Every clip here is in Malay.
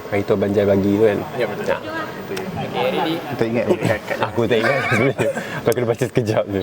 Hari tu Abang Jai bagi tu kan. Ya betul. Okay, ready? Kita ingat. Aku tak ingat sebenarnya. Aku kena baca sekejap je.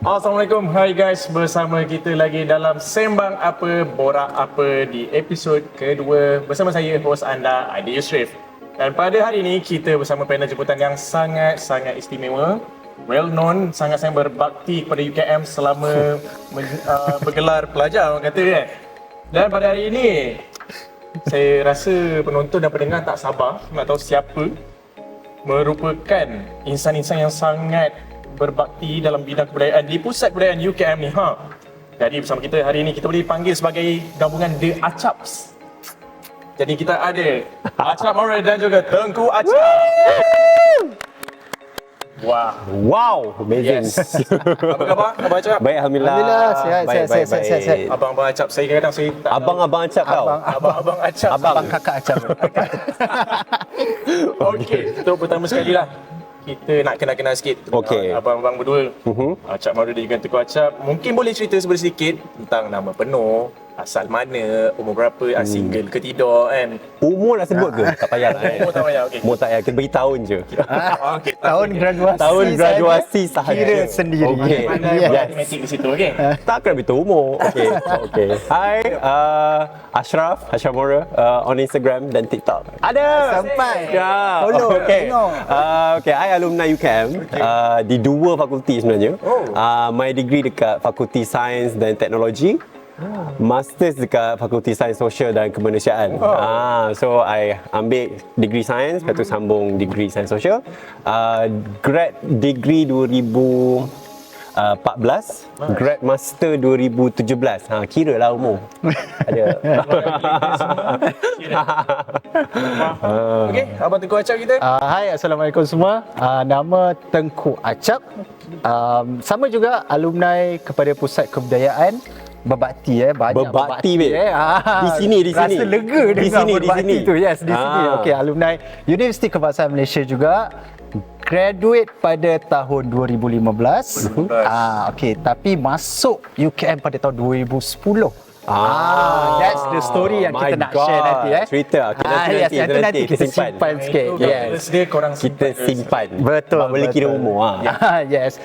Assalamualaikum, hai guys, bersama kita lagi dalam Sembang Apa Borak Apa di episod kedua bersama saya, hos anda, Adi Yusrif. Dan pada hari ini kita bersama panel jemputan yang sangat-sangat istimewa, well known, sangat-sangat berbakti kepada UKM selama bergelar pelajar, orang kata kan. Dan pada hari ini saya rasa penonton dan pendengar tak sabar nak tahu siapa merupakan insan-insan yang sangat berbakti dalam bidang kebudayaan di Pusat Kebudayaan UKM ni. Jadi bersama kita hari ini kita boleh panggil sebagai gabungan The Achaps. Jadi kita ada Achap Maura dan juga Tengku Achap. Wah, Wow, amazing. yes. Apa khabar? Abang Achap? Baik, Alhamdullah. Alhamdulillah, sihat, Baik, sihat, sihat, sihat, sihat. Abang Achap, saya kadang-kadang saya tak Abang Acap kau. Abang Achap. Abang kakak Acap. Okey, untuk pertama sekali lah kita nak kenal-kenal sikit Okey. abang-abang berdua. Achap Maura dan juga Tengku Achap. Mungkin boleh cerita sedikit tentang nama penuh, asal mana, umur berapa, single ke tidak kan. Umur nak sebut ke? Tak payah lah. Umur tak payah, okey. Umur tak payah, kita bagi tahun je. Okey. Tahun graduasi. Tahun graduasi sahaja. Kira sendiri. Okey. Mana Yes. matematik di situ, okey. Tak kena beritahu umur. Okey. Hai, Ashraf Maura on Instagram dan TikTok. Ada. Sampai. Ya. Follow, Okey. tengok. Okey, I alumni UKM di dua fakulti sebenarnya. My degree dekat Fakulti Sains dan Teknologi. Masters dekat Fakulti Sains Sosial dan Kemanusiaan. So I ambil degree sains, lepas tu sambung degree sains sosial. Grad degree 2014, grad master 2017. Kira lah umur. Ada. Okey, abang Tengku Achap kita. Hai, Assalamualaikum semua. Nama Tengku Acap. Sama juga alumni kepada Pusat Kebudayaan. Berbakti banyak Berbakti, babe. Di sini. Rasa lega Di dengan sini, berbakti di sini. tu. Yes, di sini. Okey, alumni Universiti Kebangsaan Malaysia juga. Graduate pada tahun 2015. Okey, tapi masuk UKM pada tahun 2010. That's the story yang kita nak share nanti. Cerita. Okay, nanti kita simpan sikit. Yes. Dia korang Kita simpan. Betul. Sebab boleh kira umur. Yes.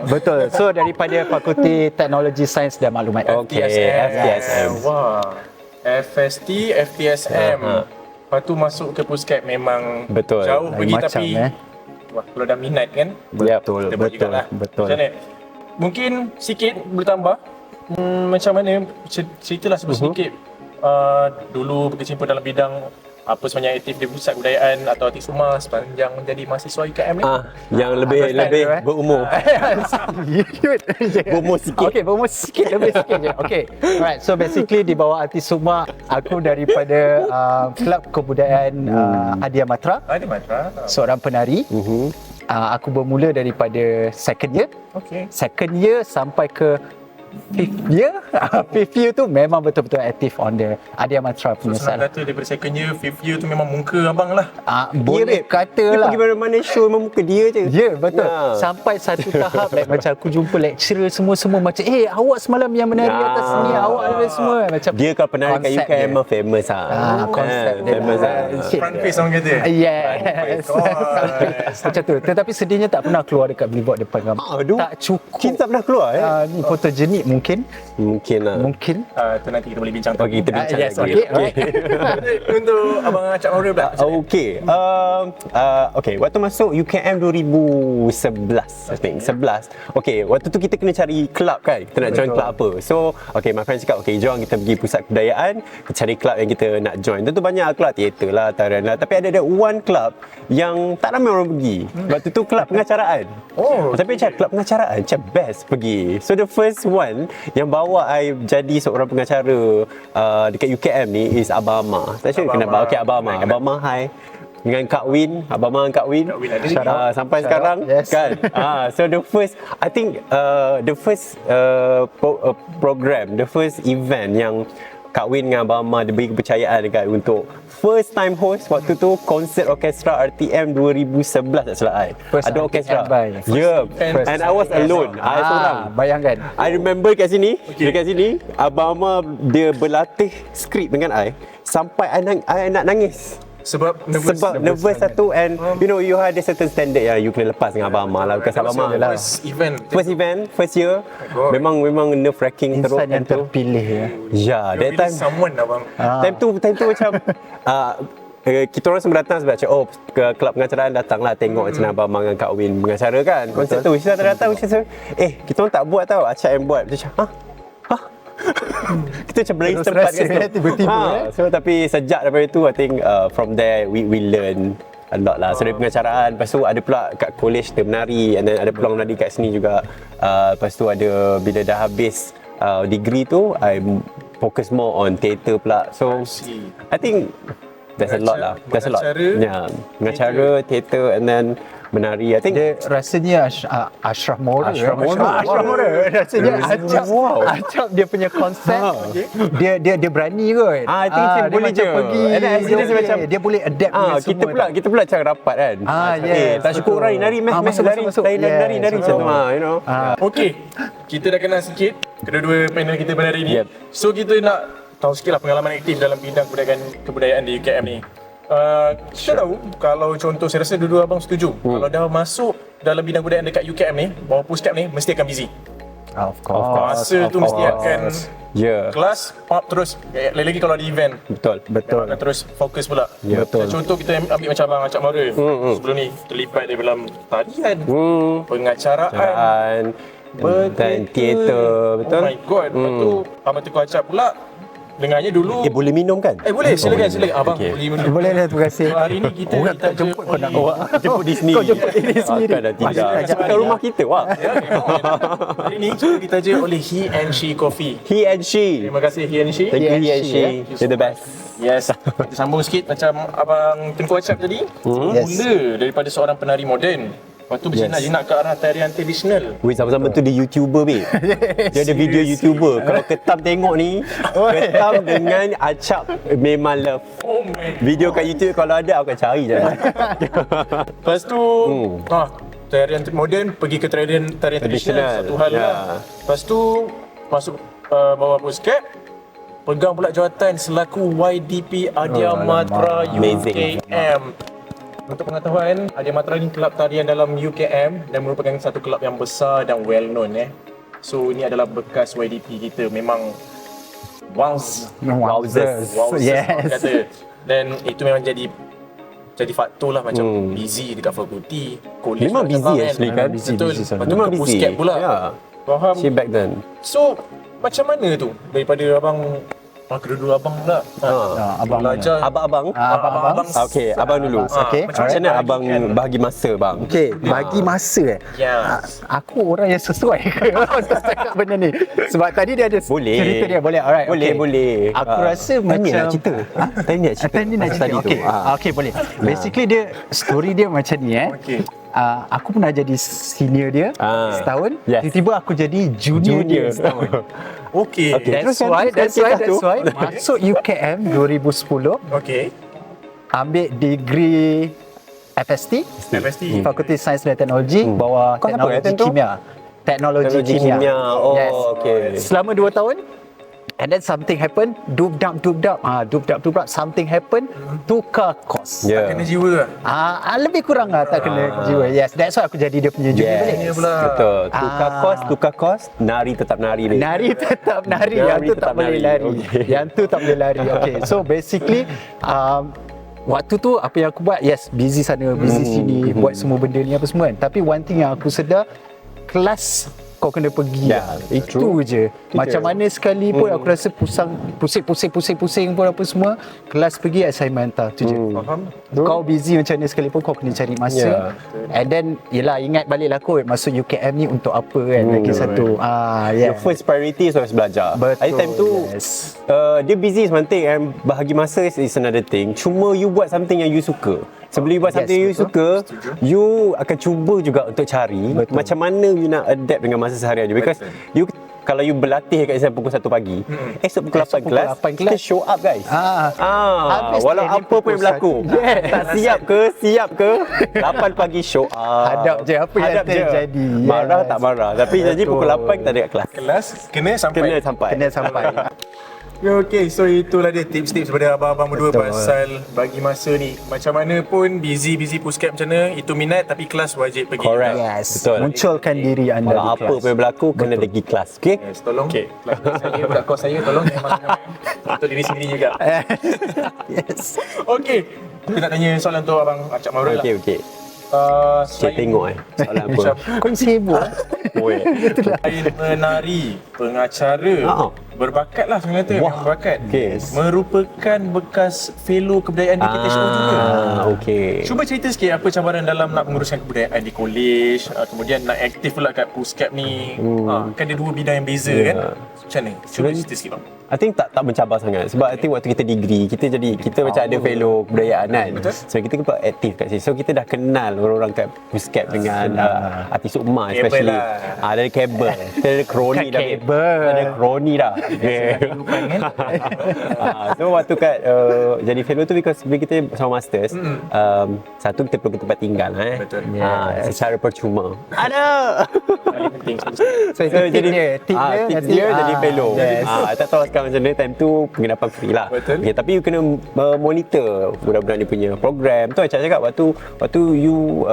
Betul. So daripada Fakulti Teknologi Sains dan Maklumat. Okey, FTSM. Wah. FST, FTSM. Lepas tu masuk ke Puskap memang Betul. jauh Lain pergi macam, tapi wah, kalau dah minat kan. Betul. Kita buat jugalah. Betul. Macam mana? Mungkin sikit boleh tambah. Macam mana? Ceritalah sedikit. Dulu berkecimpung dalam bidang apa sebenarnya aktif di Pusat Kebudayaan atau aktif rumah sepanjang menjadi mahasiswa UKM ni? Yang lebih berumur. Berumur sikit. Okey, berumur sikit, lebih sikit je. Okey. Alright, so basically di bawah Artis Suma, aku daripada Kelab Kebudayaan Hadia Matra, Ada matra. seorang penari. Aku bermula daripada second year. Okey. Second year sampai ke fifth year. Fifth year tu memang betul-betul aktif on the Hadia Matra punya Senang side. kata daripada second year, fifth year tu memang muka abang lah. Boleh babe. kata Dia lah. pergi mana-mana show memang muka dia je. Ya, betul. Ya. Sampai satu tahap macam aku jumpa lecturer semua macam awak semalam yang menari atas ni, awak ada semua macam Dia kalau penari kat konsep UK dia. memang famous konsep dia. famous Front face orang kata. Yes. Macam tu. Tetapi sedihnya tak pernah keluar dekat billboard depan ramai. Aduh. Tak cukup. Kita tak pernah keluar Ni fotogenik mungkin. Mungkin lah. Mungkin. Tu nanti kita boleh bincang. Okay, kita bincang Yes, lagi. okay. Alright. Untuk Abang Acap Maura pula. Okay. Okay, waktu masuk UKM 2011, I think. 11. Okay, waktu tu kita kena cari club kan. Kita nak join club apa. So, okay, my friend cakap, okay, jom kita pergi pusat kebudayaan, kita cari club yang kita nak join. Tentu banyak club, teater lah, tarian lah. Tapi ada one club yang tak ramai orang pergi. Waktu tu club pengacaraan. Tapi macam club pengacaraan, macam best pergi. So, the first one yang bawa I jadi seorang pengacara dekat UKM ni is Abang Amar. Tak sure kenapa. Okay, Abang Amar. Abang Amar, hi. Dengan Kak Win, Abang Amar dengan Kak Win. Sampai sekarang Yes. kan. So the first, I think the first program, the first event yang Kak Win dengan Abang Amar dia beri kepercayaan dekat untuk first time host waktu tu konsert orkestra RTM 2011 tak salah I. First Ada orkestra. RTM by. Yeah. First And I was alone. I seorang. Bayangkan. I remember kat sini, dekat sini, Abang Amar dia berlatih skrip dengan I sampai I nak nangis. Sebab Nervous satu, and you know you ada certain standard yang you kena lepas dengan Abang Amar lah, bukan Abang Amar. First event, first year, memang nerve wracking teruk. Insan yang terpilih ya. Ya, that time someone abang. time tu macam kita orang semua datang sebab macam ke kelab pengacaraan datanglah tengok macam Abang Amar dengan Kak Win mengacara kan konsert tu. Kita datang macam kita orang tak buat tau, Acap yang buat. Macam kita macam brainstorm tempat rasa, kat situ. tiba-tiba, So tapi sejak daripada tu I think from there we learn a lot lah. So dari pengacaraan, lepas tu ada pula kat college kita menari, and then ada peluang menari kat sini juga. Lepas tu ada bila dah habis degree tu I focus more on theatre pula. So I think there's a lot lah. There's a lot. Yeah, pengacara, theatre, and then menari. I think Dia rasanya Ashraf Mora. Ashraf Mora. Ashraf Mora. Rasanya Acap. Wow. Acap dia punya konsep. Dia berani kot. I think dia boleh macam je. pergi. And then dia macam dia boleh adapt dengan semua. kita pula cara rapat kan. Yes, tak cukup betul. orang nari masuk. nari macam tu you know. Okey, kita dah kenal sikit kedua-dua panel kita pada hari ni. Yep. So kita nak tahu sikit lah pengalaman aktif dalam bidang kebudayaan di UKM ni. Kita tahu kalau contoh, saya rasa dua-dua abang setuju, kalau dah masuk dalam bidang kebudayaan dekat UKM ni, bawah puskap ni mesti akan busy. Of course. Masa tu mesti akan kelas pop terus, lagi-lagi kalau ada event. Betul. Akan terus fokus pula. Betul. Contoh kita ambil macam Abang Acap Maura. Sebelum ni terlibat dalam tarian, pengacaraan, dan teater, betul. Oh my god. Lepas tu Abang Teguh Acap pula dengarnya dulu boleh minum kan? boleh, silakan abang. Okay. Boleh minum. Boleh dah, terima kasih. So, hari ni kita tak jemput kau nak oleh- Jemput di sini. Kau jemput diri sendiri. Akan dah tidak. Bukan rumah kita, wah. Hari ni kita ditaja oleh He and She Coffee. He and she. Terima kasih He and She. Thank you, he and she. You're the best. Yes. Kita sambung sikit macam Abang Tengku Acap tadi. Yes. Mula daripada seorang penari moden. Lepas tu berjinak ke arah tarian tradisional. Weh, sama-sama tu dia YouTuber, babe. Dia ada video YouTuber. Kalau Ketam tengok ni, Ketam dengan Acap memang love. Oh my. Video kat YouTube kalau ada, aku akan cari je. Lepas tu tarian moden pergi ke tarian tradisional, satu hal lah. Lepas tu masuk bawah puskap, pegang pula jawatan selaku YDP Adia Matra Amazing. UKM. Untuk pengetahuan, Adia Matra ni kelab tarian dalam UKM dan merupakan satu kelab yang besar dan well known. So ini adalah bekas YDP kita, memang Wowzers. Yes. orang kata. Dan itu memang jadi faktor lah, macam busy dekat fakulti, college. Memang dekat busy Kelang, actually kan? Betul. Busy Lepas tu Memang ke busy. puskap pula. Yeah. Faham? See back then. So, macam mana tu daripada abang kedua-dua abang pula abang belajar mana? abang Okay, abang dulu. Okay. macam Macam mana mana abang bahagi masa, bang? Okey, bagi masa Yes. aku orang yang sesuai ke untuk cakap benda ni? Sebab tadi dia ada Boleh. cerita dia. Boleh, alright. Boleh, okay. boleh. Aku rasa Tanya macam nak cerita. Tanya nak cerita. Tadi nak cerita. Tadi tu. Okey. Okey, boleh. Basically dia story dia macam ni Okey. Aku pernah jadi senior dia setahun. Yes. Tiba-tiba aku jadi junior dia setahun. Okey. That's why masuk UKM 2010, Okey. ambil degree FST, FST. Fakulti Sains dan Teknologi, bawah Kau apa teknologi time tu? kimia. Teknologi kimia. Oh, okey. Selama 2 tahun And then something happen, dub-dub, something happen, tukar kos. Ya. Kena jiwa. Lebih kurang tak kena jiwa. Yes, that's why aku jadi dia punya juri balik. Yes, betul. Tukar kos, nari tetap nari dia. Nari tetap nari, yang Nari tu tetap tak boleh nari. lari. Okay. Yang tu tak boleh lari. Okay, so basically waktu tu apa yang aku buat, yes, busy sana, busy sini, buat semua benda ni apa semua kan. Tapi one thing yang aku sedar, kelas kau kena pergi. Ya, Itu true. je. Macam mana sekali pun aku rasa pusing pun apa semua, kelas pergi assignment hantar tu je. Faham? Kau busy macam mana sekalipun, kau kena cari masa. And then yelah, ingat balik lah kot masuk UKM ni untuk apa kan. Lagi satu. Your first priority is always belajar. Betul, At time tu yes. dia busy is one thing and bahagi masa is another thing. Cuma you buat something yang you suka. Sebelum you buat Yes, something yang you betul. suka, you akan cuba juga untuk cari macam mana you nak adapt dengan masa seharian you. Because you kalau you berlatih kat exam pukul 1 pagi, esok pukul 8 pukul kelas, 8 kita kelas. show up guys. Habis Walau training apa pun pukul yang berlaku. 1. Yes. Tak siap ke, 8 pagi show up. Hadap je apa yang Hadap je. terjadi. Marah Yes. tak marah. Tapi janji pukul 8 kita ada kat kelas. Kelas kena sampai. Kena sampai. Okay, so itulah dia tips-tips daripada abang-abang berdua pasal bagi masa ni. Macam mana pun busy puskap macam mana, itu minat tapi kelas wajib pergi. Correct. Yes. Betul. Munculkan diri anda Kalau di apa kelas. pun yang berlaku, kena pergi kelas. Okay? Yes, tolong kelas saya, budak kos saya tolong untuk diri sendiri juga. Yes. Okay, kita nak tanya soalan untuk abang Acap Mabrur lah. Okay. Cik tengok soalan apa. Kau ni sibuk. Weh. Selain menari, pengacara, berbakat lah sebenarnya kata. Wah, Berbakat. okay. Merupakan bekas fellow kebudayaan di KTSO juga. Okay. Cuba cerita sikit apa cabaran dalam nak menguruskan kebudayaan di college, kemudian nak aktif pula kat puskap ni. Kan ada dua bidang yang beza kan. Macam mana? Cuba cerita sikit bang. I think tak mencabar sangat sebab I think waktu kita degree kita macam ada fellow kebudayaan kan. So kita pun aktif kat sini. So kita dah kenal orang-orang kat puskap dengan artis Ukma especially. lah. Dari kabel. Kita ada kroni dah. Kabel. Kita ada kroni dah. So waktu kat jadi fellow tu because bila kita sama masters, satu kita perlu tempat tinggal Betul. secara percuma. Ada. Paling penting. So itu tip dia. Tip dia tips nanti, dia jadi fellow. yes. Tak tahu sekarang macam mana, time tu penginapan free lah. Betul. Okay, tapi you kena monitor budak-budak ni punya program. Tu Acap cakap waktu you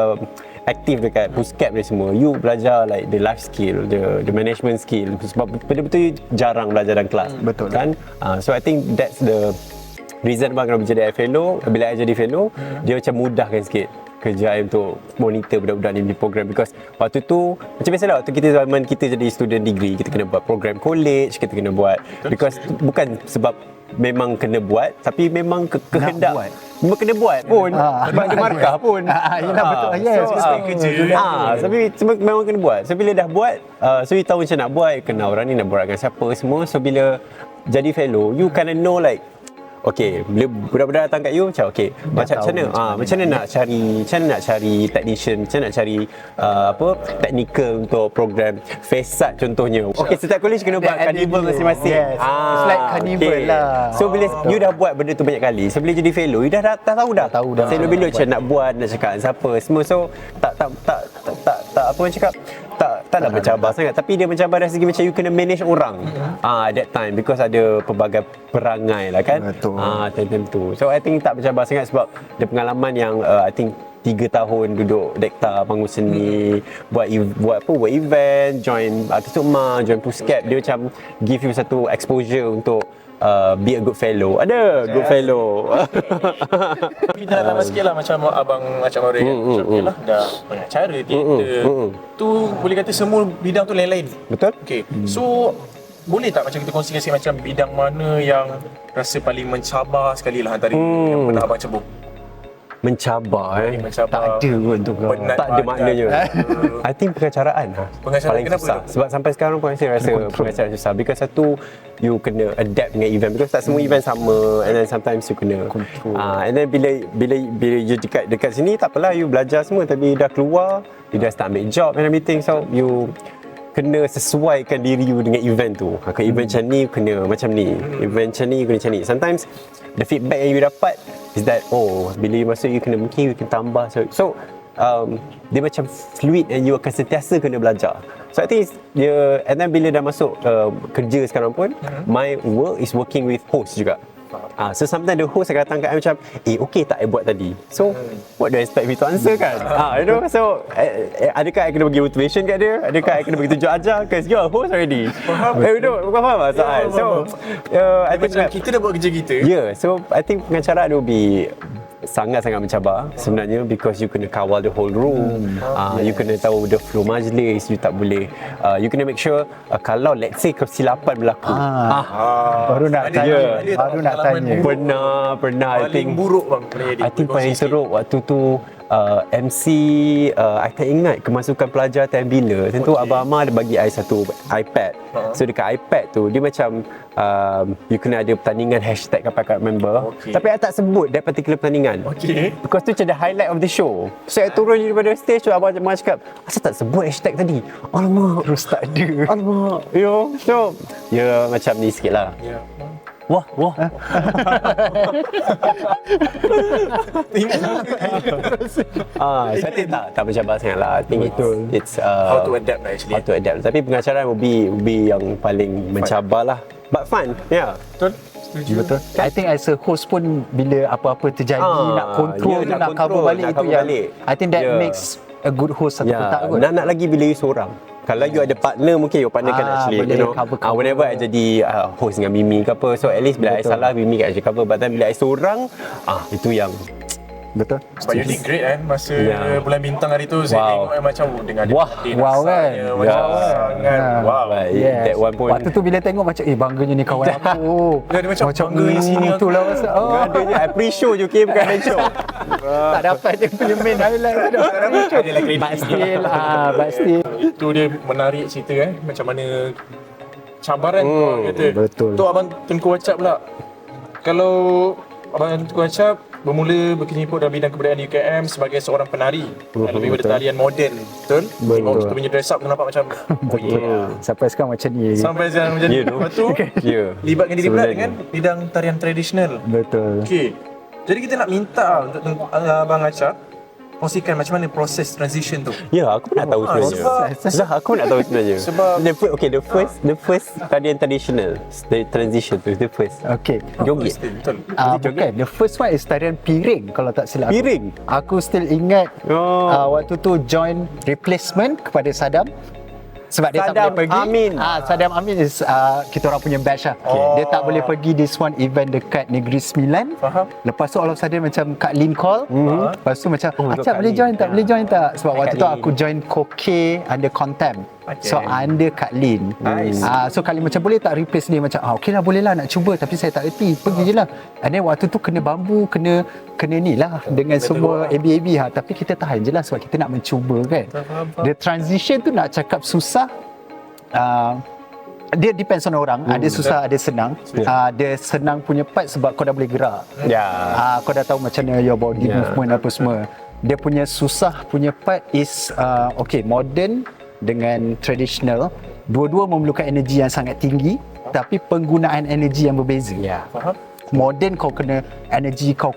aktif dekat puskap ni semua, you belajar like the life skill, the management skill sebab betul-betul you jarang belajar dalam kelas. Betul. Kan? So I think that's the reason bang kenapa jadi fellow. Bila I jadi fellow, dia macam mudahkan sikit kerja I untuk monitor budak-budak ni punya program because waktu tu macam biasalah waktu kita zaman kita jadi student degree kita kena buat program college, kita kena buat because bukan sebab memang kena buat tapi memang kehendak buat. memang kena buat pun sebab ada markah pun. Yelah betul. Yes, sebab memang kena buat. So bila dah buat, so you tahu macam nak buat, kenal orang ni nak buat dengan siapa semua. So bila jadi fellow, you kinda know like okay, bila budak-budak datang kat you macam okay, macam mana nak cari technician, macam nak cari technical untuk program FESAT contohnya. Okay, setiap college kena buat carnival masing-masing. Yes. It's like carnival lah. So bila you dah buat benda tu banyak kali, so bila jadi fellow you dah tahu dah. Fellow macam nak buat, nak cakap dengan siapa semua. So tak apa orang cakap tak nak mencabar sangat, tapi dia mencabar dari segi macam you kena manage orang at that time because ada pelbagai perangai lah kan. Betul. Time tu. So I think tak mencabar sangat sebab dia pengalaman yang I think 3 tahun duduk Dekta Panggung Seni, buat event, join artis Ukma, join puskap, dia macam give you satu exposure untuk be a good fellow. Ada good fellow. Tapi dah lama sikit lah macam abang Acap Mabrur kan. Macam okay lah, dah pengacara, teater. Tu boleh kata semua bidang tu lain-lain. Betul? Okay, so boleh tak macam kita kongsikan sikit macam bidang mana yang rasa paling mencabar sekali lah antara yang pernah abang cebur? Mencabar Mencabar. Tak ada pun untuk kau. Penat tak ada badan. maknanya. I think pengacaraan Pengacaraan paling kenapa susah. tu? Sebab sampai sekarang pun saya rasa pengacaraan susah because satu you kena adapt dengan event because tak semua event sama and then sometimes you kena and then bila you dekat sini tak apalah you belajar semua tapi dah keluar you dah start ambil job and everything, so you kena sesuaikan diri you dengan event tu. Kalau event macam ni kena macam ni, event macam ni kena macam ni. Sometimes the feedback yang you dapat is that bila you masuk you kena mungkin you kena tambah. So dia macam fluid and you akan sentiasa kena belajar. So I think dia, and then bila dah masuk kerja sekarang pun, my work is working with host juga. So sometimes the host akan datang kat I macam, okay tak I buat tadi. So what do I expect me to answer kan? You know, so adakah I kena bagi motivation kat dia? Adakah I kena bagi tunjuk ajar? Because you're a host already. You know, kau faham tak soal? So I think Macam kita dah buat kerja kita. so I think pengacara will be sangat-sangat mencabar sebenarnya, because you kena kawal the whole room, you kena tahu the flow majlis, you tak boleh you kena make sure kalau let's say kesilapan berlaku, Baru nak tanya. Ada tak Baru nak pengalaman tanya. pernah I Paling think buruk bang pernah jadi. I think paling teruk waktu tu MC I tak ingat kemasukan pelajar time bila. Tentu Abang Amar ada bagi I satu iPad. So dekat iPad tu dia macam you kena ada pertandingan hashtag apa kat member. Tapi I tak sebut that particular pertandingan. Because tu macam the highlight of the show. So I turun daripada stage tu Abang Amar cakap, asal tak sebut hashtag tadi? Alamak, Terus tak ada. alamak. You know, so macam ni sikit lah. Wah. So I think tak mencabar sangat lah. I think it's How to adapt lah actually. how to adapt. Tapi pengacara will be yang paling mencabar lah. But fun, yeah. Betul? Setuju. Betul. I think as a host pun bila apa-apa terjadi nak control tu, nak nak cover control, balik nak itu cover yang balik. I think that Yeah. makes a good host satu kotak kot. Nak lagi bila you seorang. Kalau you ada partner, mungkin your partner kan actually, boleh you know, cover. whenever I jadi host dengan Mimi ke apa, so at least bila I salah, Mimi kan actually cover. But then bila I seorang, itu yang Betul. But you did great kan masa Yeah. bulan bintang hari tu. Saya tengok macam dengan dia Wah. dia Wow, kan? rasanya macam sangat wow. That one pun Waktu tu bila tengok macam bangganya ni kawan aku. Dia macam bangga di sini aku. Itulah masa. adanya I pre-show je, okay, bukan main show. Tak dapat dia punya main highlight tu dah. Ada lagi But still, but still. Itu dia menarik cerita kan. Macam mana cabaran tu orang kata. Betul. Tu Abang Tengku Wacap pula. Kalau Abang Tengku Wacap bermula berkecimpung dalam bidang kebudayaan UKM sebagai seorang penari. Dan lebih pada tarian moden. Betul? Tengok kita punya dress up tu nampak macam Sampai sekarang macam ni. sampai sekarang macam ni. Ya, tu. Lepas tu Ya. libatkan diri pula Sebenarnya. dengan bidang tarian tradisional. Betul. Okey. Jadi kita nak minta untuk Abang Acap kongsikan macam mana proses transition tu. Ya, aku pun nak tahu sebenarnya. Aku pun nak tahu sebenarnya. Sebab- the first tarian traditional, the transition tu, the first. Okay. Joget. Betul. Bukan. The first one is tarian piring kalau tak silap aku. Piring? Aku still ingat Oh. waktu tu join replacement kepada Saddam. Sebab dia tak Saddam boleh pergi. Amin. Saddam Amin is kita orang punya batch lah. Dia tak boleh pergi this one event dekat Negeri Sembilan. Faham. Lepas tu all of a sudden macam Kak Lin call. Lepas tu macam betul, Acap Kak boleh Lin. join tak? Boleh join tak? Sebab waktu Kak tu Lin. aku join Koke under Contempt. Okay. So under Kak Lin. Nice. So Kak Lin macam boleh tak replace dia? Macam okey lah, boleh lah nak cuba, tapi saya tak erti. Pergi je lah. And then waktu tu kena bambu, kena ni lah dengan semua AB-AB tapi kita tahan je lah sebab kita nak mencuba kan. The transition tu nak cakap susah. Dia depends on orang. Ada susah, ada senang. Dia senang punya part sebab kau dah boleh gerak. Ya. Kau dah tahu macam mana your body movement apa semua. Dia punya susah punya part is okay, modern dengan traditional. Dua-dua memerlukan energi yang sangat tinggi, tapi penggunaan energi yang berbeza. Ya. Faham? Modern kau kena energi kau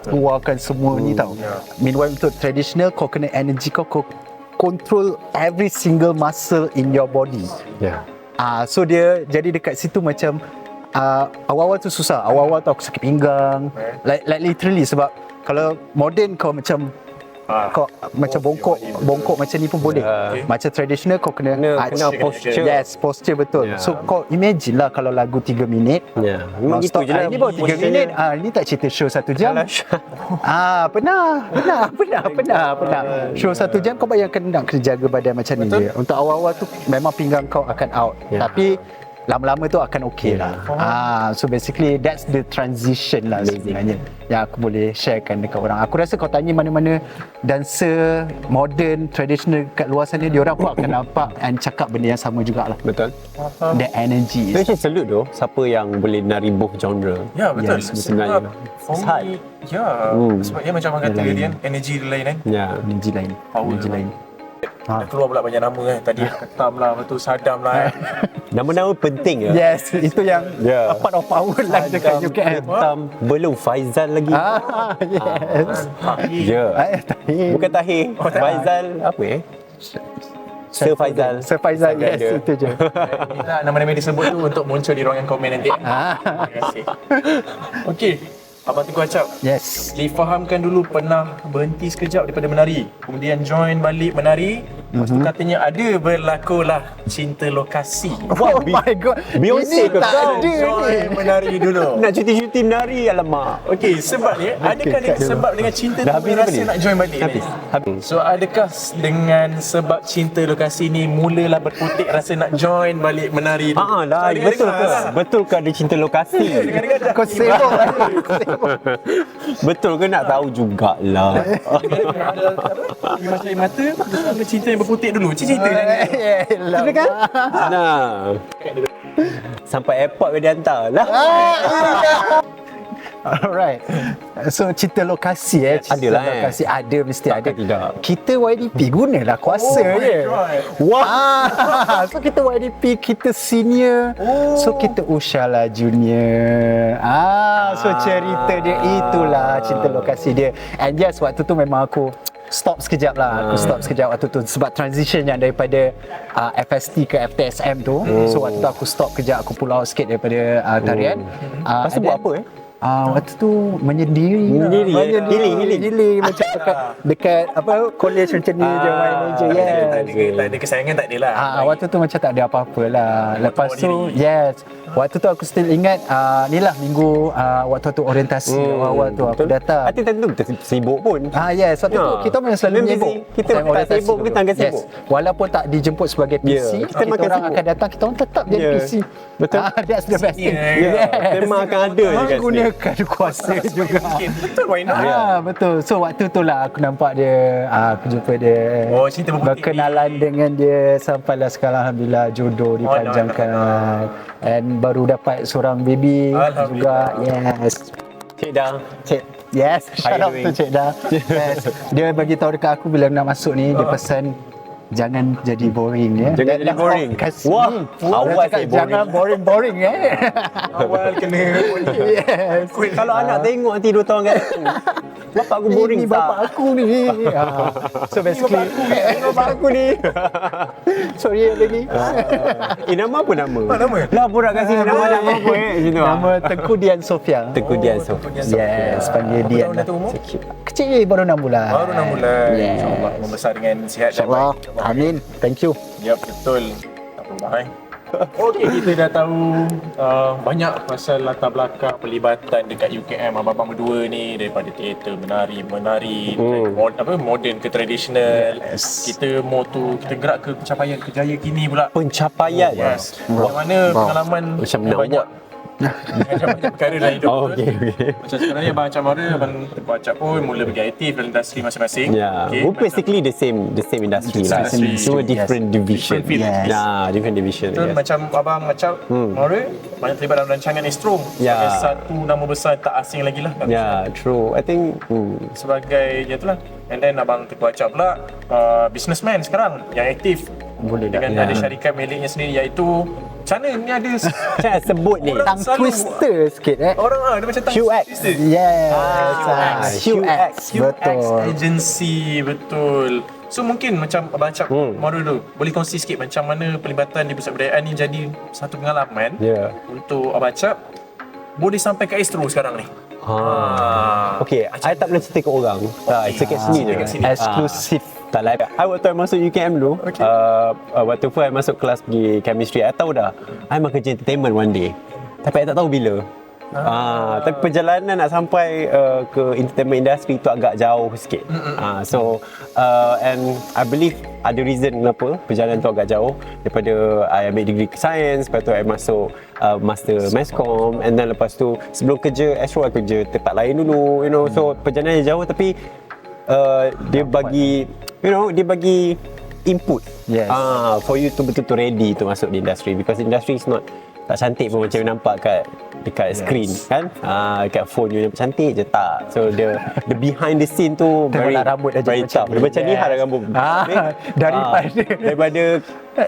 keluarkan semua ni tau. Meanwhile untuk traditional kau kena energi kau control every single muscle in your body. Ya. So dia jadi dekat situ macam awal-awal tu susah. Awal-awal tu aku sakit pinggang. Like literally sebab kalau modern kau macam kau macam bongkok macam ni pun boleh. Macam traditional kau kena Kena posture. Yes, posture betul. So kau imagine lah kalau lagu 3 minit. Ya. Memang gitu Non-stop. je lah. Ini baru 3 minit. Ini tak cerita show 1 jam. Pernah. Show 1 jam kau bayangkan nak kena jaga badan macam ni je. Untuk awal-awal tu memang pinggang kau akan out. Tapi lama-lama tu akan okey lah. So basically that's the transition lah sebenarnya yang aku boleh sharekan dekat orang. Aku rasa kau tanya mana-mana dancer modern, traditional kat luar sana, diorang pun akan nampak and cakap benda yang sama jugalah. Betul. The energy So is actually salute tu siapa yang boleh nari both genre. Ya betul. Yes, sebenarnya. For It's hard. me, sebab dia macam orang kata dia kan energy dia lain kan. Ya. energy lain. Power Energy tu. lain. Dah keluar pula banyak nama Tadi Ketam lah, lepas tu Sadam lah Nama-nama penting ya. Yes, itu yang Ya. part of power lah dekat UKM. Ketam, belum Faizal lagi. Yes. Ya. Tahir. Bukan Tahir. Faizal apa Sir Faizal. Sir Faizal, yes, Dia. itu je. Inilah nama-nama yang disebut tu untuk muncul di ruangan komen nanti. Terima kasih. Okey, Abang Tengku Acap, Yes. difahamkan dulu pernah berhenti sekejap daripada menari, kemudian join balik menari. Lepas tu katanya ada berlakulah cinta lokasi. Oh my god. Beyonce Ini ke tak kau? ada ni. Join menari dulu. Nak cuti-cuti menari, alamak. Okey, sebab ni, adakah dengan sebab dengan cinta Dah tu habis rasa apa ni? nak join balik ni? Habis. So adakah dengan sebab cinta lokasi ni mulalah berputik rasa nak join balik menari tu? Lah, So, betul ke? dengar-dengar. Betul ke ada cinta lokasi? Dengar-dengar dah. Kau sibuk lah. Betul ke nak tahu jugalah. Ada apa? Masa air mata, ada cinta yang berputik dulu. Cerita dah ni. Yelah. Betul kan? Nah. Sampai airport dia hantar lah. Alright. So cinta lokasi cinta Adalah, lokasi ada mesti ada. Takkan tidak. Kita YDP gunalah kuasa Oh my je. God. Wah. So kita YDP, kita senior. So kita Ushala junior. So cerita dia itulah cinta lokasi dia. And yes, waktu tu memang aku stop sekejap lah. Aku stop sekejap waktu tu sebab transition yang daripada FST ke FTSM tu. So waktu tu aku stop kejap, aku pull out sikit daripada tarian. Lepas tu And buat then, apa waktu tu menyendiri. Menyendiri, Healing macam dekat apa college macam ni je main meja. Tak ada kesayangan, tak ada lah. Waktu tu macam tak ada apa-apa lah. Lepas tu yes, waktu tu aku still ingat ni lah minggu waktu tu orientasi awal tu aku datang. Hati tentu kita sibuk pun. Yes, waktu tu kita memang selalu Memang menyibuk. busy. Kita Time tak orientasi sibuk, dulu. kita akan sibuk. Walaupun tak dijemput sebagai PC, kita kita makan orang sibuk. akan datang, kita orang tetap jadi Ya. PC. Betul. That's the best thing. Tema akan ada je kat sini. Menggunakan kuasa juga. Betul, why not? Betul. So waktu tu lah aku nampak dia, aku jumpa dia. Oh, cinta berputik. Berkenalan dengan dia sampailah sekarang alhamdulillah jodoh dipanjangkan. And baru dapat seorang baby juga. Yes. Cik dah. Cik. Yes, shout out doing? to Cik Dah. Yes. Dia bagi tahu dekat aku bila nak masuk ni, dia pesan jangan jadi boring ya. Jangan jadi boring. Wah, awal saya boring. Jangan boring Awal kena Yes. Kalau anak tengok nanti 2 tahun kan. Bapak aku boring Ini bapak aku ni. So basically Bapak aku ni. sorry baby. Nama apa nama? nama? Lah borak kat sini nama apa macam tu. Nama Tengku Dian Sofia. Tengku Dian so. Yes, panggil Dian. Tahun dah tu umur? Kecil baru 6 bulan. Baru 6 bulan. Yeah. InsyaAllah membesar dengan sihat dan InsyaAllah. baik. Amin. Thank you. Ya, betul. Tak apa Okey, kita dah tahu banyak pasal latar belakang pelibatan dekat UKM abang-abang berdua ni, daripada teater, menari, modern ke tradisional. Kita moto, kita gerak ke pencapaian kejayaan kini pula. Pencapaian. Yes. Macam mana pengalaman Macam nak banyak banyak perkara dalam hidup Oh, betul. okey. Macam sebenarnya Abang Acap Mara, Abang Tengku Acap pun mula pergi aktif dalam industri masing-masing. Yeah, Okey, we're basically the same industry lah. Industry. Cuma different division. Different field. Nah, different division. betul, yes. macam Abang Acap Mara banyak terlibat dalam rancangan Astro. Ya. Sebagai satu nama besar tak asing lagi lah. Yeah, true. I think Sebagai itulah. And then Abang Tengku Acap pula businessman sekarang yang aktif. Boleh dengan tak? ada Ya. syarikat miliknya sendiri, iaitu macam mana ni ada saya sebut ni. Orang Tang twister sikit orang dia macam tang QX. twister. Yes. QX. QX Betul. Agency, betul. So mungkin macam Abang Acap Mara dulu boleh kongsi sikit macam mana pelibatan di pusat budayaan ni jadi satu pengalaman Ya. untuk Abang Acap boleh sampai ke Astro sekarang ni. Okay, I tak pernah cerita ke orang. Dekat sini je. Dekat sini. Eksklusif. Tak lah. I waktu I masuk UKM dulu, waktu tu I masuk kelas pergi chemistry, I tahu dah I makan kerja entertainment one day. Tapi I tak tahu bila. Tapi perjalanan nak sampai ke entertainment industry tu agak jauh sikit. And I believe ada reason kenapa perjalanan tu agak jauh. Daripada I ambil degree science, lepas tu I masuk master masscom, and then lepas tu sebelum kerja Astro I kerja tempat lain dulu, you know. So perjalanan jauh tapi dia bagi dia bagi input Yes. for you to betul-betul ready to masuk di industri, because industry is not tak cantik pun macam you nampak dekat screen kan. Dekat phone you nampak cantik je tak. So the behind the scene tu very rambut dah very jadi tough. Dia macam ni hal rambut. Daripada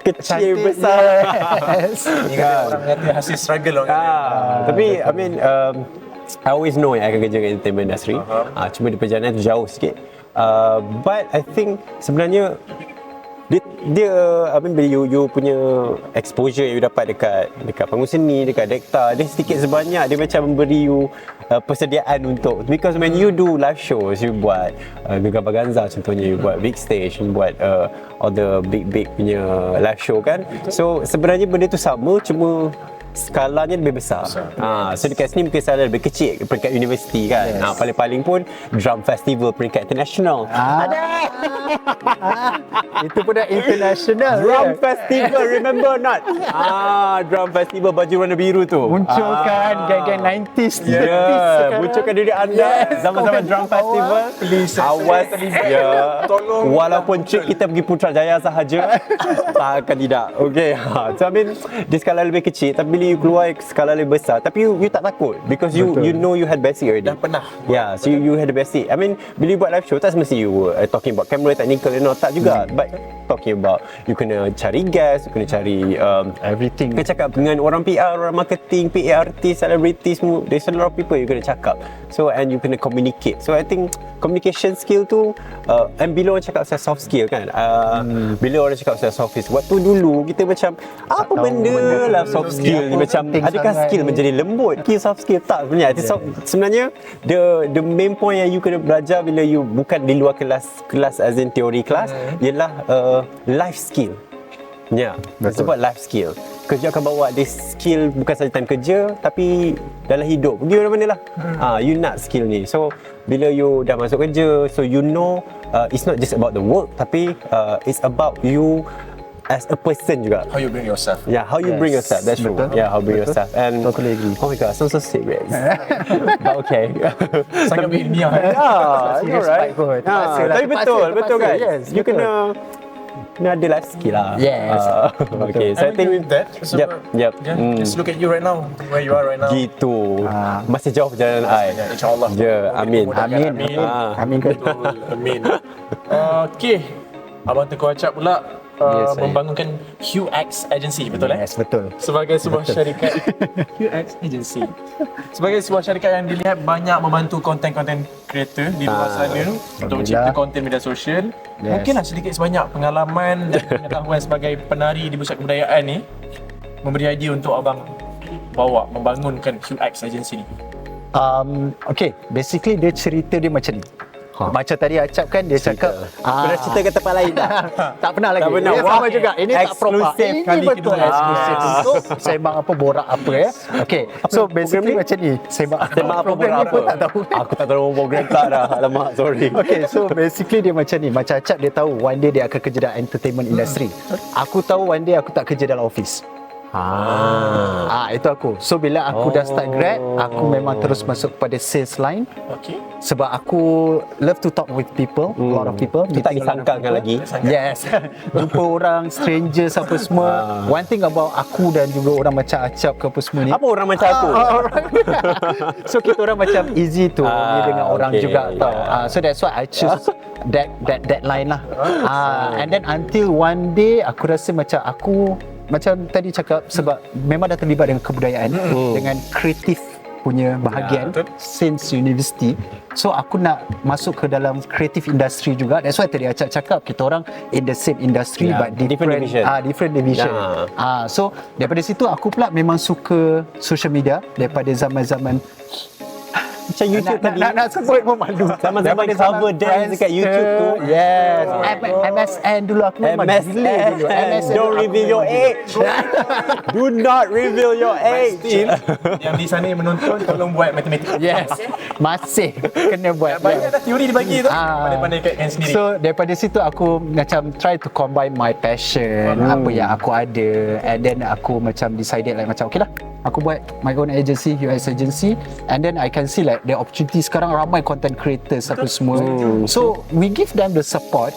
kecil besar. Yes. Ni kan orang kata hasil struggle orang kata. Tapi I mean I always know yang I akan kerja kat entertainment industry. Cuma di perjalanan tu jauh sikit. But I think sebenarnya dia I mean bila you punya exposure yang you dapat dekat panggung seni, dekat Dekta, dia sedikit sebanyak dia macam memberi you persediaan untuk, because when you do live shows, you buat Gegar Vaganza contohnya, you buat big stage, you buat all the big punya live show kan. So sebenarnya benda tu sama, cuma skalanya lebih besar. So dekat sini mungkin skala lebih kecil peringkat universiti kan. Paling-paling pun drum festival peringkat international. Ada. Itu pun dah international. Drum festival, remember not? Drum festival baju warna biru tu. Munculkan geng-geng 90s, 30s sekarang. Munculkan diri anda zaman-zaman drum festival. Awas Tolong. walaupun trip kita pergi Putrajaya sahaja, takkan tidak. Okay. So I mean di skala lebih kecil, tapi bila you keluar skala lebih besar, tapi you tak takut because you know you had basic already. Dah pernah. Yeah, so you had the basic. I mean, bila you buat live show, tak semesti you talking about camera, technical, tak juga. But talking about, you kena cari guest, you kena cari Everything. kena cakap dengan orang PR, orang marketing, PA artis, celebrities semua. There's a lot of people you kena cakap. So, and you kena communicate. So, I think communication skill tu, and bila orang cakap pasal soft skill kan, bila orang cakap pasal soft skill, waktu dulu kita macam, apa benda lah soft skill ni, macam adakah skill menjadi lembut? Soft skill tak sebenarnya. Sebenarnya the main point yang you kena belajar bila you bukan di luar kelas as in teori kelas, ialah life skill. Ya, sebab life skill. Kerja akan bawa this skill bukan saja time kerja, tapi dalam hidup. Pergi mana-mana lah. You nak skill ni. So, bila you dah masuk kerja, so you know it's not just about the work, tapi it's about you as a person juga. How you bring yourself. Yeah, how you bring yourself. That's true. Yeah, how you bring yourself. And Totally agree. oh my god, sounds so serious. But okay. Sangat ilmiah. You're right. Terpaksa lah, Tapi betul kan? Yes, You betul. kena ada life skill lah. Yes. Okay, so I think with that, so Yep. yeah, just look at you right now, where you are right now. gitu. Masih jauh perjalanan I. Ya, InsyaAllah. Amin. Amin. Amin. Betul. Amin. Okay. Abang Tengku Acap pula Yes, membangunkan QX Agency, betul Yes, betul. Sebagai sebuah syarikat QX Agency. Sebagai sebuah syarikat yang dilihat banyak membantu konten-konten creator di luar sana untuk mencipta konten media sosial. Yes. Mungkinlah sedikit sebanyak pengalaman dan pengetahuan sebagai penari di pusat kebudayaan ni memberi idea untuk abang bawa membangunkan QX Agency ni. Okay, basically dia cerita dia macam ni. Macam tadi Acap kan dia cakap Pernah cerita ke tempat lain dah? tak pernah lagi. Tak pernah. Dia Wah, sama juga. Ini tak proper. eksklusif Ini kali betul kedua. eksklusif untuk sembang apa borak apa ya. Okay, so basically ni? macam ni. Sembang Tema apa program borak ni pun apa? tak tahu. Aku tak tahu program tak dah. Alamak, sorry. Okay, so basically dia macam ni. Macam Acap dia tahu one day dia akan kerja dalam entertainment industry. Aku tahu one day aku tak kerja dalam office. Itu aku. So bila aku dah start grad, aku memang terus masuk kepada sales line. Okay. Sebab aku love to talk with people, a lot of people. Tu tak meeting a lot of disangkakan people. lagi. Yes. Jumpa orang, strangers apa semua. One thing about aku dan juga orang macam Acap ke apa semua ni. Apa orang macam aku? So kita orang macam easy to ni dengan orang okay, juga tau. So that's why I choose that line lah. And then until one day aku rasa macam aku macam tadi cakap, sebab memang dah terlibat dengan kebudayaan, dengan kreatif punya bahagian since university. So aku nak masuk ke dalam creative industry juga. That's why tadi Acap cakap kita orang in the same industry but different division. different division. So daripada situ aku pula memang suka social media daripada zaman-zaman Macam YouTube tadi. nak sebut pun malu. Zaman-zaman cover dance dekat YouTube tu. Yes. MSN dulu aku memang gila dulu. MSN. Don't reveal your age. Do not reveal your age. Still, yang di sana yang menonton tolong buat matematik. Yes. Masih kena buat. Banyak dah teori dibagi tu. Pandai-pandai kaitkan sendiri. So daripada situ aku macam try to combine my passion, apa yang aku ada, and then aku macam decided like macam okay lah, aku buat my own agency, US agency, and then I can see like the opportunity sekarang ramai content creators apa semua. So we give them the support,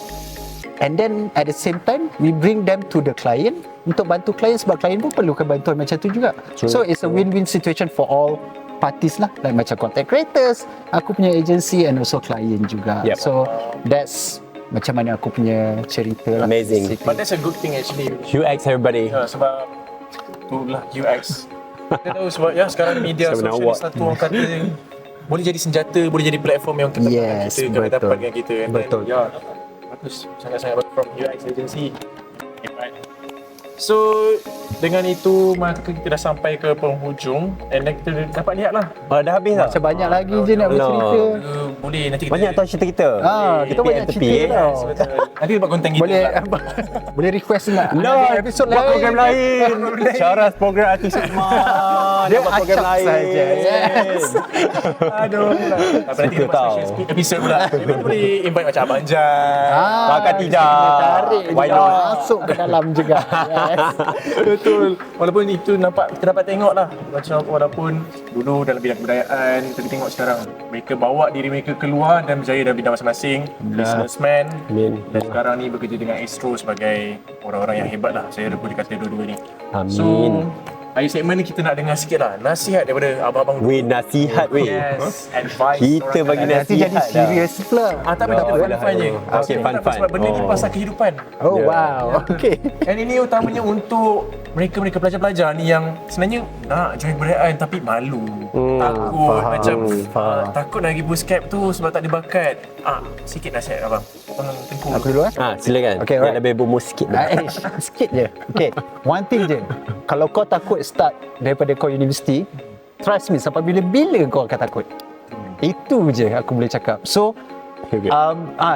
and then at the same time we bring them to the client untuk bantu klien sebab klien pun perlukan bantuan macam tu juga. So it's a win-win situation for all parties lah, like macam content creators, aku punya agency and also klien juga. Yep. So that's macam mana aku punya cerita lah. Amazing. basically. But that's a good thing actually. UX everybody. Ya, sebab itulah UX. Kita tahu sebab ya sekarang media Sama nak sosial awak. ni satu orang kata boleh jadi senjata, boleh jadi platform yang ketemu Yes, kita, kena betul. dapatkan kita. And then, Betul. ya, bagus, sangat-sangat bagus from UX agency. Hebat. So, dengan itu maka kita dah sampai ke penghujung and then kita dapat lihat lah. Dah habis tak? Macam banyak lagi je nak bercerita. Boleh nanti kita Banyak tahu cerita kita. Kita banyak Tepi, cerita tau. betul. Nanti buat konten kita Boleh lah. boleh request nak No, episod buat lain. program lain. Syaras program Artis Sukma. Dia buat program acap lain. saja. Yes. Aduh. Tapi nanti Suka kita buat tau. special episode pula. Maybe boleh invite macam Abang Jan. Bakal tidak. Kita tarik Why dia not? masuk ke dalam juga. Yes. Betul. Walaupun itu nampak kita dapat tengok lah macam walaupun dulu dalam bidang kebudayaan kita tengok sekarang mereka bawa diri mereka keluar dan berjaya dalam bidang masing-masing. Businessman. Amin. Dan sekarang ni bekerja dengan Astro sebagai orang-orang yang hebat lah. Saya boleh kata dua-dua ni. Amin. So, akhir segmen ni kita nak dengar sikit lah nasihat daripada abang-abang dulu. Weh, nasihat weh. Yes, advice. Kita bagi orang Nanti jadi Nasihat dah. serius pula. tak apa, kita fun-fun je. Okay, fun-fun. Sebab benda ni Oh. pasal kehidupan. Oh Ya. wow. Okay. Dan ini utamanya untuk mereka-mereka pelajar-pelajar ni yang sebenarnya nak join kebudayaan tapi malu. Takut faham, macam faham. takut nak pergi bootcamp tu sebab tak ada bakat. Sikit nasihat abang. Abang Tengku. Aku dulu Silakan. Okay, Nak alright. lebih berumur sikit. Sikit je. Okay. One thing je. Kalau kau takut start daripada kau universiti, trust me, sampai bila-bila kau akan takut. Itu je aku boleh cakap. So,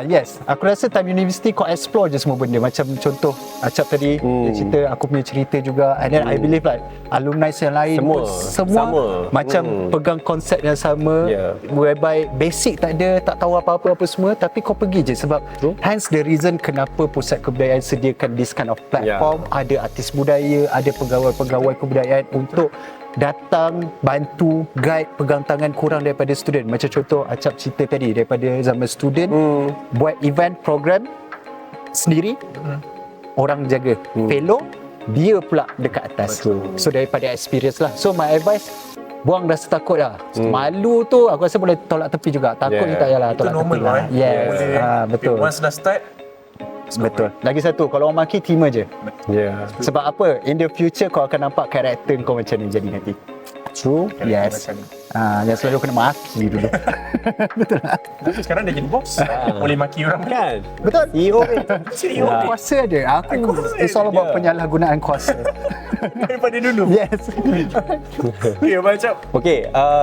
yes, aku rasa time universiti kau explore je semua benda. Macam contoh Acap tadi dia cerita, aku punya cerita juga. And then I believe like alumni yang lain Semua pun semua sama. macam pegang konsep yang sama. Yeah. Whereby basic tak ada, tak tahu apa-apa apa semua, tapi kau pergi je sebab hence the reason kenapa Pusat Kebudayaan sediakan this kind of platform. Ada artis budaya, ada pegawai-pegawai kebudayaan untuk datang, bantu, guide, pegang tangan kurang daripada student. Macam contoh Acap cerita tadi, daripada zaman student buat event program sendiri, orang jaga. Fellow, dia pula dekat atas. So daripada experience lah. So my advice, buang rasa takut lah. Malu tu aku rasa boleh tolak tepi juga. Takut ni tak payahlah Itu tolak normal tepi lah. lah. Yes. Betul. Once dah start, Betul. Lagi satu, kalau orang maki, terima je. Ya. Sebab apa? In the future kau akan nampak karakter kau macam ni jadi nanti. True. Yes. macam ni. Yang selalu kena maki dulu. Tapi sekarang dah jadi bos. Boleh maki orang Kan? Betul. CEO. CEO Ya. Kuasa ada. It's all about penyalahgunaan kuasa. daripada dulu. Yes. Okay, macam Okay,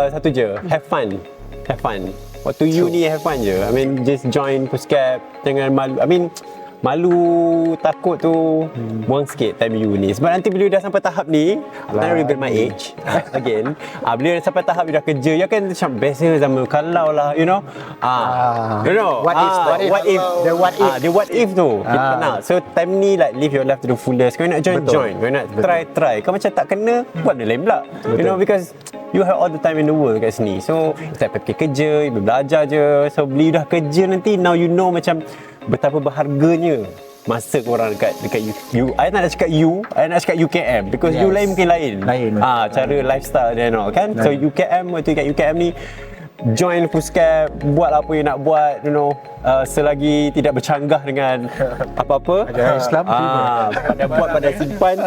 satu je. Have fun. Have fun. Waktu you ni have fun je. I mean, just join Puskap. Jangan malu. I mean, malu, takut tu buang sikit time you ni. Sebab nanti bila you dah sampai tahap ni, now reveal my age again. Bila dah sampai tahap you dah kerja, you kan macam biasa zaman kalau lah, you know. You know. What if? The what if. The what if tu. Kita nak. So time ni like live your life to the fullest. Kau nak join, join. Kau nak try. Kau macam tak kena, buat benda lain pula. You know, because you have all the time in the world kat sini. So, setiap pergi kerja, you belajar je. So, bila you dah kerja nanti, now you know macam betapa berharganya masa korang dekat you. I nak cakap you, I nak cakap UKM because you lain mungkin lain. Cara lifestyle dia kan. So UKM, waktu kat UKM ni join Puskap, buat apa yang nak buat, you know, selagi tidak bercanggah dengan apa-apa. Ajaran Islam pada buat pada simpan.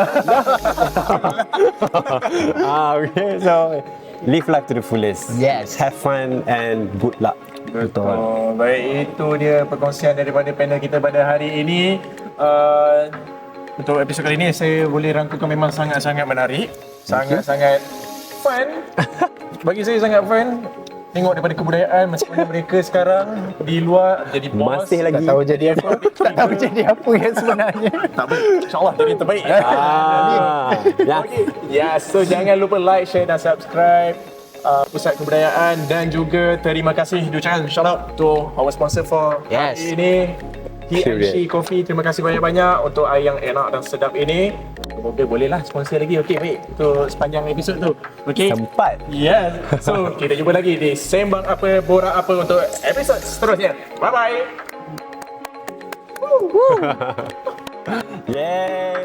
Okay, so live life to the fullest. Yes. Have fun and good luck. Betul. Baik, itu dia perkongsian daripada panel kita pada hari ini. Untuk episod kali ini saya boleh rangkukan memang sangat-sangat menarik, sangat-sangat fun. Bagi saya sangat fun. Tengok daripada kebudayaan macam mana mereka sekarang di luar jadi bos. Masih lagi. Tak tahu jadi apa. Tak tahu jadi apa yang sebenarnya. Tak apa. InsyaAllah jadi yang terbaik. Ya. Okay. Yeah, so jangan lupa like, share dan subscribe Pusat Kebudayaan dan juga terima kasih diucapkan shout out to our sponsor for Yes. hari ini T&C Coffee. Terima kasih banyak-banyak untuk air yang enak dan sedap ini. Semoga bolehlah sponsor lagi. Okey, baik. Untuk sepanjang episod tu. Okey. Sempat. Yes. So, kita jumpa lagi di Sembang Apa Borak Apa untuk episod seterusnya. Bye-bye. Yeah.